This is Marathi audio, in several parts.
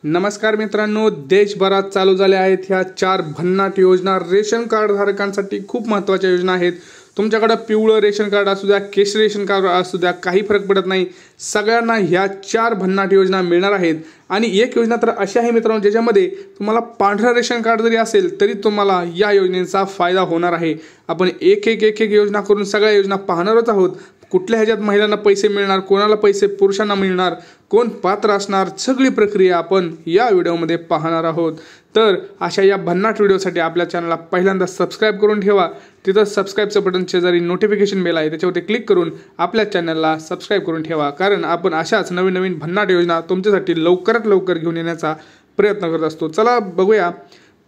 नमस्कार मित्रांनो, देशभरात चालू झाल्या आहेत ह्या 4 भन्नाट योजना रेशन कार्ड धारकांसाठी खूप महत्त्वाच्या योजना आहेत। तुमच्याकडे पिवळं रेशन कार्ड असू द्या, केशरी रेशन कार्ड असू द्या, काही फरक पडत नाही, सगळ्यांना ह्या 4 भन्नाट योजना मिळणार आहेत। आणि एक योजना तर अशी आहे मित्रांनो, ज्याच्यामध्ये तुम्हाला पांढरं रेशन कार्ड जरी असेल तरी तुम्हाला या योजनेचा फायदा होणार आहे। आपण एक योजना करून सगळ्या योजना पाहणारच आहोत। कुठल्या ह्याच्यात महिलांना पैसे मिळणार, कोणाला पैसे पुरुषांना मिळणार, कोण पात्र असणार, सगळी प्रक्रिया आपण या व्हिडिओमध्ये पाहणार आहोत। तर अशा या भन्नाट व्हिडिओसाठी आपल्या चॅनलला पहिल्यांदा सबस्क्राइब करून ठेवा। तिथं सबस्क्राइबचं बटन शेजारी नोटिफिकेशन बेल आहे, त्याच्यावरती क्लिक करून आपल्या चॅनलला सबस्क्राइब करून ठेवा, कारण आपण अशाच नवीन भन्नाट योजना तुमच्यासाठी लवकरात लवकर घेऊन येण्याचा प्रयत्न करत असतो। चला बघूया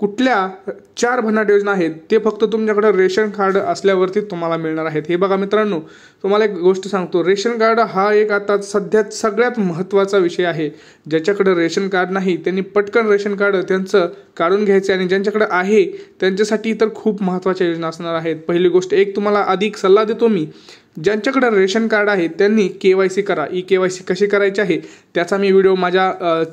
कुठल्या 4 भन्नाट योजना आहेत ते फक्त तुमच्याकडे रेशन कार्ड असल्यावरती तुम्हाला मिळणार आहेत। हे बघा मित्रांनो, तुम्हाला एक गोष्ट सांगतो, रेशन कार्ड हा एक आता सध्या सगळ्यात महत्त्वाचा विषय आहे। ज्याच्याकडे रेशन कार्ड नाही त्यांनी पटकन रेशन कार्ड त्यांचं काढून घ्यायचे, आणि ज्यांच्याकडे आहे त्यांच्यासाठी तर खूप महत्त्वाच्या योजना असणार आहेत। पहिली गोष्ट, एक तुम्हाला अधिक सल्ला देतो मी, ज्यांच्याकडे रेशन कार्ड आहे त्यांनी KYC करा। KYC कशी करायची आहे त्याचा मी व्हिडिओ माझ्या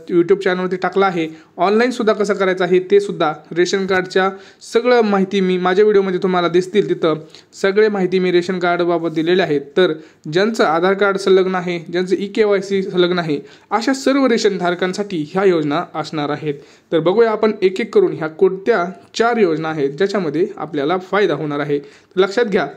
यूट्यूब चॅनलवरती टाकला आहे। ऑनलाईन सुद्धा कसं करायचं आहे ते सुद्धा, रेशन कार्डच्या सगळं माहिती मी माझ्या व्हिडिओमध्ये तुम्हाला दिसतील, तिथं सगळे माहिती मी रेशन कार्डबाबत दिलेले आहेत। तर ज्यांचं आधार कार्ड संलग्न आहे, ज्यांचं KYC संलग्न आहे, अशा सर्व रेशन धारकांसाठी ह्या योजना असणार आहेत। तर बघूया आपण एक करून ह्या कोणत्या 4 योजना आहेत ज्याच्यामध्ये आपल्याला फायदा होणार आहे। लक्षात घ्या,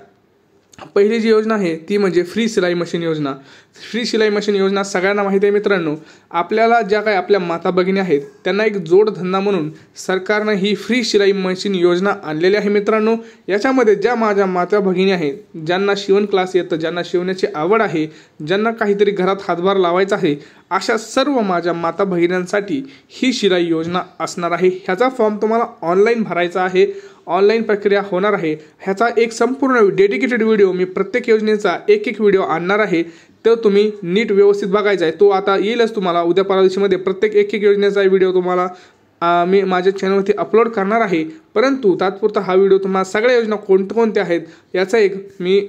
पहिली जी योजना आहे ती म्हणजे फ्री सिलाई मशीन योजना। फ्री सिलाई मशीन योजना सगळ्यांना माहिती आहे मित्रांनो। आपल्याला ज्या काही आपल्या माता भगिनी आहेत त्यांना एक जोडधंदा म्हणून सरकारनं ही फ्री सिलाई मशीन योजना आणलेली आहे मित्रांनो। याच्यामध्ये ज्या माझ्या माता भगिनी आहेत, ज्यांना शिवण क्लास येतं, ज्यांना शिवण्याची आवड आहे, ज्यांना काहीतरी घरात हातभार लावायचा आहे, अशा सर्व माझ्या माता भगिनींसाठी ही सिलाई योजना असणार आहे। ह्याचा फॉर्म तुम्हाला ऑनलाईन भरायचा आहे, ऑनलाईन प्रक्रिया होणार आहे। ह्याचा एक संपूर्ण डेडिकेटेड व्हिडिओ मी प्रत्येक योजनेचा एक व्हिडिओ आणणार आहे, तो तुम्ही नीट व्यवस्थित बघायचा आहे। तो आता येईलच तुम्हाला उद्या परवा दिवशीमध्ये प्रत्येक एक योजनेचा व्हिडिओ तुम्हाला मी माझ्या चॅनलवरती अपलोड करणार आहे। परंतु तात्पुरता हा व्हिडिओ तुम्हाला सगळ्या योजना कोणत्या आहेत याचा एक मी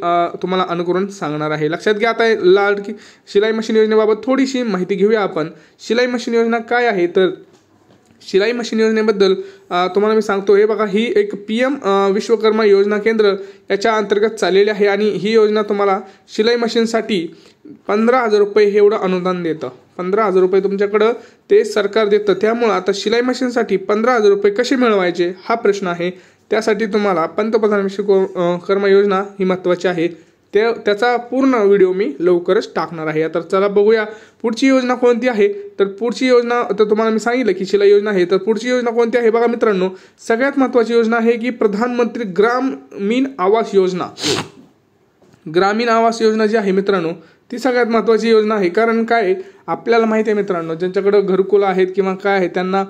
तुम्हाला अनुकरण सांगणार आहे। लक्षात घ्या, आता लाडकी शिलाई मशीन योजनेबाबत थोडीशी माहिती घेऊया आपण। शिलाई मशीन योजना काय आहे तर शिलाई मशीन योजनेबद्दल तुम्हाला मी सांगतो। हे बघा, ही एक PM विश्वकर्मा योजना केंद्र याच्या अंतर्गत चाललेली आहे, आणि ही योजना तुम्हाला शिलाई मशीनसाठी 15,000 रुपये हे एवढं अनुदान देतं। 15,000 रुपये तुमच्याकडं ते सरकार देतं। त्यामुळं आता शिलाई मशीनसाठी 15,000 रुपये कसे मिळवायचे हा प्रश्न आहे। त्यासाठी तुम्हाला पंतप्रधान विश्वकर्मा योजना ही महत्त्वाची आहे। त्याचा पूर्ण व्हिडिओ मी लवकरच टाकणार आहे। तर चला बघूया पुढची योजना कोणती आहे। तर पुढची योजना तर तुम्हाला मी सांगितलं की शिलाई योजना आहे, तर पुढची योजना कोणती आहे बघा मित्रांनो। सगळ्यात महत्त्वाची योजना आहे की प्रधानमंत्री ग्रामीण आवास योजना। ग्रामीण आवास योजना जी आहे मित्रांनो ती सगळ्यात महत्त्वाची योजना आहे। कारण काय, आपल्याला माहिती आहे मित्रांनो, ज्यांच्याकडे घरकुल आहेत किंवा काय आहे त्यांना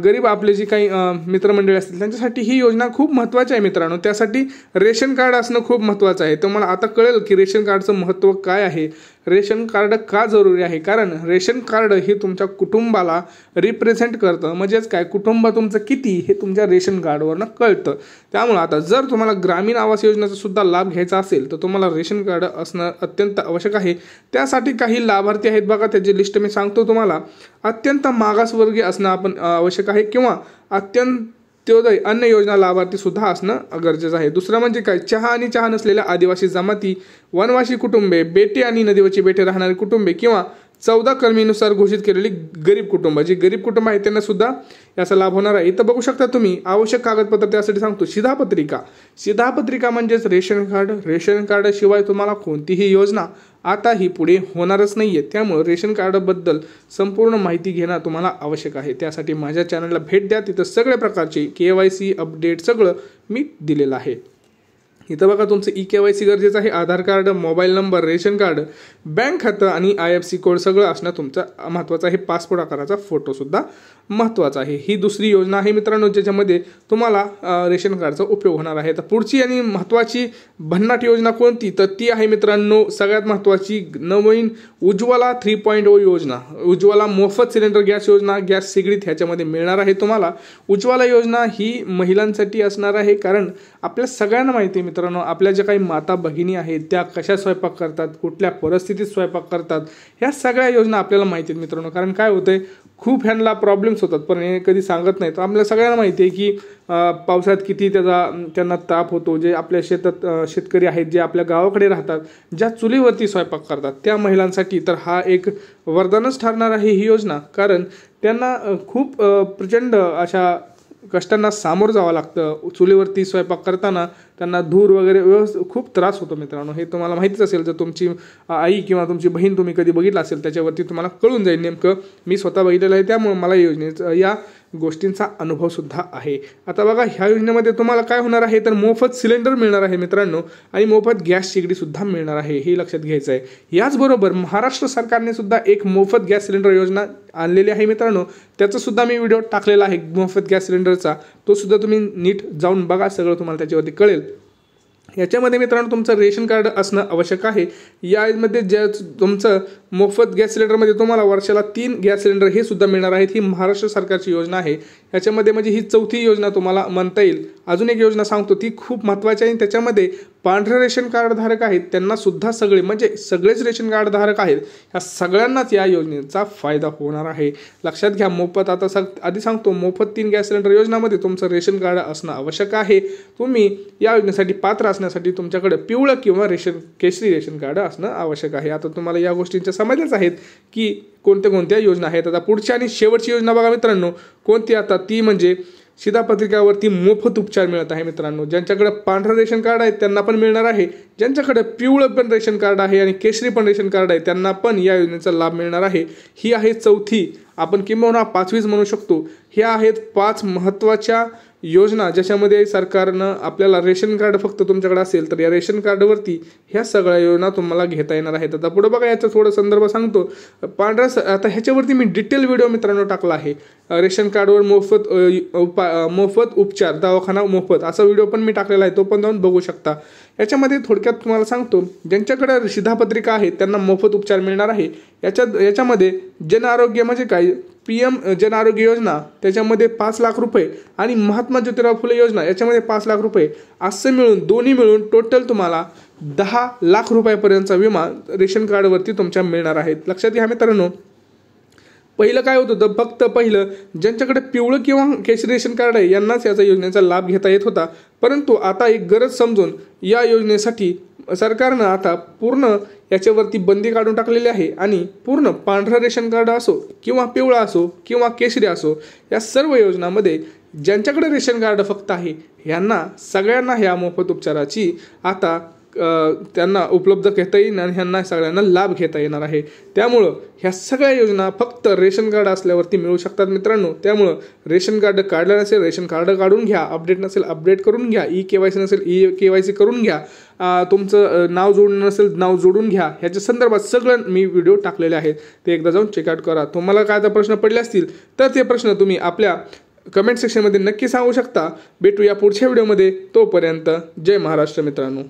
गरीब आपले जी काही मित्रमंडळी असतील त्यांच्यासाठी ही योजना खूप महत्त्वाची आहे मित्रांनो। त्यासाठी रेशन कार्ड असणं खूप महत्त्वाचं आहे। तुम्हाला आता कळेल की रेशन कार्डचं महत्त्व काय आहे, रेशन कार्ड का जरुरी आहे। कारण रेशन कार्ड हे तुमच्या कुटुंबाला रिप्रेझेंट करतं, म्हणजेच काय, कुटुंब तुमचं किती हे तुमच्या रेशन कार्डवरनं कळतं। त्यामुळे आता जर तुम्हाला ग्रामीण आवास योजनेचा सुद्धा लाभ घ्यायचा असेल तर तुम्हाला रेशन कार्ड असणं अत्यंत आवश्यक आहे। त्यासाठी काही लाभार्थी आहेत बघा, त्याची लिस्ट मी सांगतो तुम्हाला। अत्यंत मागासवर्गीय असणं आपण आवश्यक आहे, किंवा अंत्योदय अन्न योजना लाभार्थी सुद्धा असणं गरजेचं आहे। दुसरं म्हणजे काय, चहा आणि चहा नसलेल्या आदिवासी जमाती, वनवासी कुटुंबे, बेटे आणि नदीवरची बेटे राहणारी कुटुंबे, किंवा 14 कलमीनुसार घोषित केलेली गरीब कुटुंब, जी गरीब कुटुंब आहे त्यांना सुद्धा याचा लाभ होणार आहे। इथं बघू शकता तुम्ही आवश्यक कागदपत्र त्यासाठी सांगतो। शिधापत्रिका म्हणजेच रेशन कार्ड। रेशन कार्ड शिवाय तुम्हाला कोणतीही योजना आता ही पुढे होणारच नाहीये। त्यामुळे रेशन कार्डबद्दल संपूर्ण माहिती घेणं तुम्हाला आवश्यक आहे। त्यासाठी माझ्या चॅनलला भेट द्या, तिथं सगळ्या प्रकारचे KYC अपडेट सगळं मी दिलेलं आहे। इथं बघा, तुमचं KYC गरजेचं आहे। Aadhaar card, mobile number, ration card, bank खातं आणि IFSC कोड सगळं असणं तुमचं महत्त्वाचं आहे। पासपोर्ट आकाराचा फोटोसुद्धा महत्त्वाचा आहे। ही दुसरी योजना आहे मित्रांनो ज्याच्यामध्ये तुम्हाला रेशन कार्डचा उपयोग होणार आहे। तर पुढची आणि महत्त्वाची भन्नाट योजना कोणती तर ती आहे मित्रांनो सगळ्यात महत्त्वाची नवीन उज्ज्वला 3.0 योजना। उज्ज्वला मोफत सिलेंडर गॅस योजना, गॅस सिगडीत ह्याच्यामध्ये मिळणार आहे तुम्हाला। उज्ज्वला योजना ही महिलांसाठी असणार आहे, कारण आपल्या सगळ्यांना माहिती आहे मित्रांनो, आपल्या ज्या काही माता भगिनी आहेत त्या कशा स्वयंपाक करतात, कुठल्या परिस्थितीत स्वयंपाक करतात, ह्या सगळ्या योजना आपल्याला माहिती आहेत मित्रांनो। कारण काय होतंय, खूप ह्यांना प्रॉब्लेम्स होतात, पण हे कधी सांगत नाही. तर आपल्याला सगळ्यांना माहिती आहे की पावसाळ्यात किती त्यांना ताप होतो. जे आपल्या शेतात शेतकरी आहेत, जे आपल्या गावाकडे राहतात, ज्या चुलीवरती स्वयंपाक करतात, त्या महिलांसाठी तर हा एक वरदानच ठरणार आहे ही योजना. कारण त्यांना खूप प्रचंड अशा कष्टांना सामोरं जावं लागतं. चुलीवरती स्वयंपाक करताना त्यांना धूर वगैरे खूप त्रास होतो मित्रांनो. हे तुम्हाला माहितीच असेल. जर तुमची आई किंवा तुमची बहीण तुम्ही कधी बघितलं असेल, त्याच्यावरती तुम्हाला कळून जाईल. नेमकं मी स्वतः बघितलेलं आहे, त्यामुळे मला या गोष्टींचा अनुभवसुद्धा आहे. आता बघा, ह्या योजनेमध्ये तुम्हाला काय होणार आहे, तर मोफत सिलेंडर मिळणार आहे मित्रांनो, आणि मोफत गॅस शेगडीसुद्धा मिळणार आहे, हे लक्षात घ्यायचं आहे. याचबरोबर महाराष्ट्र सरकारने सुद्धा एक मोफत गॅस सिलेंडर योजना आणलेली आहे मित्रांनो. त्याचा सुद्धा मी व्हिडिओ टाकलेला आहे मोफत गॅस सिलेंडरचा. तो सुद्धा तुम्ही नीट जाऊन बघा, सगळं तुम्हाला त्याच्यावरती कळेल. याच्यामध्ये मित्रांनो तुमचं रेशन कार्ड असणं आवश्यक आहे. यामध्ये जे तुमचं मोफत गॅस सिलेंडरमध्ये तुम्हाला वर्षाला 3 गॅस सिलेंडर हे सुद्धा मिळणार आहेत. ही महाराष्ट्र सरकारची योजना आहे. याच्यामध्ये म्हणजे ही 4थी योजना तुम्हाला म्हणता येईल. अजून एक योजना सांगतो, ती खूप महत्त्वाची आहे. त्याच्यामध्ये पांढरे रेशन कार्ड धारक आहेत त्यांना सुद्धा म्हणजे सगळेच रेशन कार्ड धारक आहेत, ह्या सगळ्यांनाच या योजनेचा फायदा होणार आहे. लक्षात घ्या, मोफत आधी सांगतो, मोफत 3 गॅस सिलेंडर योजनामध्ये तुमचं रेशन कार्ड असणं आवश्यक आहे. तुम्ही या योजनेसाठी पात्र असण्यासाठी तुमच्याकडे पिवळं किंवा केशरी रेशन कार्ड असणं आवश्यक आहे. आता तुम्हाला या गोष्टींच्या समजल्याच आहेत की कोणत्या योजना आहेत. आता पुढची आणि शेवटची योजना बघा मित्रांनो, कोणती, आता ती म्हणजे शिधापत्रिकावरती मोफत उपचार मिळत आहे मित्रांनो. ज्यांच्याकडे पांढरं रेशन कार्ड आहे त्यांना पण मिळणार आहे. ज्यांच्याकडे पिवळं पण रेशन कार्ड आहे आणि केशरी पण रेशन कार्ड आहे त्यांना पण या योजनेचा लाभ मिळणार आहे. ही आहे 4थी, आपण किंबहुना 5वीच म्हणू शकतो. ह्या आहेत 5 महत्त्वाच्या योजना, ज्याच्यामध्ये सरकारनं आपल्याला रेशन कार्ड फक्त तुमच्याकडे असेल तर या रेशन कार्डवरती ह्या सगळ्या योजना तुम्हाला घेता येणार आहेत. आता पुढे बघा, याचा थोडं संदर्भ सांगतो. आता ह्याच्यावरती मी डिटेल व्हिडिओ मित्रांनो टाकला आहे. रेशन कार्डवर मोफत उपचार, दवाखाना मोफत, असा व्हिडिओ पण मी टाकलेला आहे, तो पण जाऊन बघू शकता. याच्यामध्ये थोडक्यात तुम्हाला सांगतो, ज्यांच्याकडे शिधापत्रिका आहे त्यांना मोफत उपचार मिळणार आहे. याच्यामध्ये जन आरोग्य म्हणजे काय, PM जन आरोग्य योजना, त्याच्यामध्ये 5 लाख रुपये, आणि महात्मा ज्योतिराव फुले योजना, याच्यामध्ये 5 लाख रुपये, असं मिळून दोन्ही मिळून टोटल तुम्हाला 10 लाख रुपयापर्यंतचा विमा रेशन कार्डवरती तुमच्या मिळणार आहेत. लक्षात घ्या मित्रांनो, पहिलं काय होत होतं, फक्त पहिलं ज्यांच्याकडे पिवळं किंवा केशरी रेशन कार्ड आहे यांनाच याचा योजनेचा लाभ घेता येत होता. परंतु आता एक गरज समजून या योजनेसाठी सरकारनं आता पूर्ण याच्यावरती बंदी काढून टाकलेली आहे, आणि पूर्ण पांढरं रेशन कार्ड असो किंवा पिवळा असो किंवा केशरी असो, या सर्व योजनांमध्ये ज्यांच्याकडे रेशन कार्ड फक्त आहे यांना सगळ्यांना ह्या मोफत उपचाराची आता त्यांना उपलब्ध घेता येईल आणि ह्यांना सगळ्यांना लाभ घेता येणार आहे. त्यामुळं ह्या सगळ्या योजना फक्त रेशन कार्ड असल्यावरती मिळू शकतात मित्रांनो. त्यामुळं रेशन कार्ड काढलं नसेल, रेशन कार्ड काढून घ्या. अपडेट नसेल, अपडेट करून घ्या. KYC नसेल, KYC करून घ्या. तुमचं नाव जोडून नसेल, नाव जोडून घ्या. ह्याच्या संदर्भात सगळं मी व्हिडिओ टाकलेले आहेत, ते एकदा जाऊन चेकआउट करा. तुम्हाला काय आता प्रश्न पडले असतील तर ते प्रश्न तुम्ही आपल्या कमेंट सेक्शनमध्ये नक्की सांगू शकता. भेटूया पुढच्या व्हिडिओमध्ये. तोपर्यंत जय महाराष्ट्र मित्रांनो.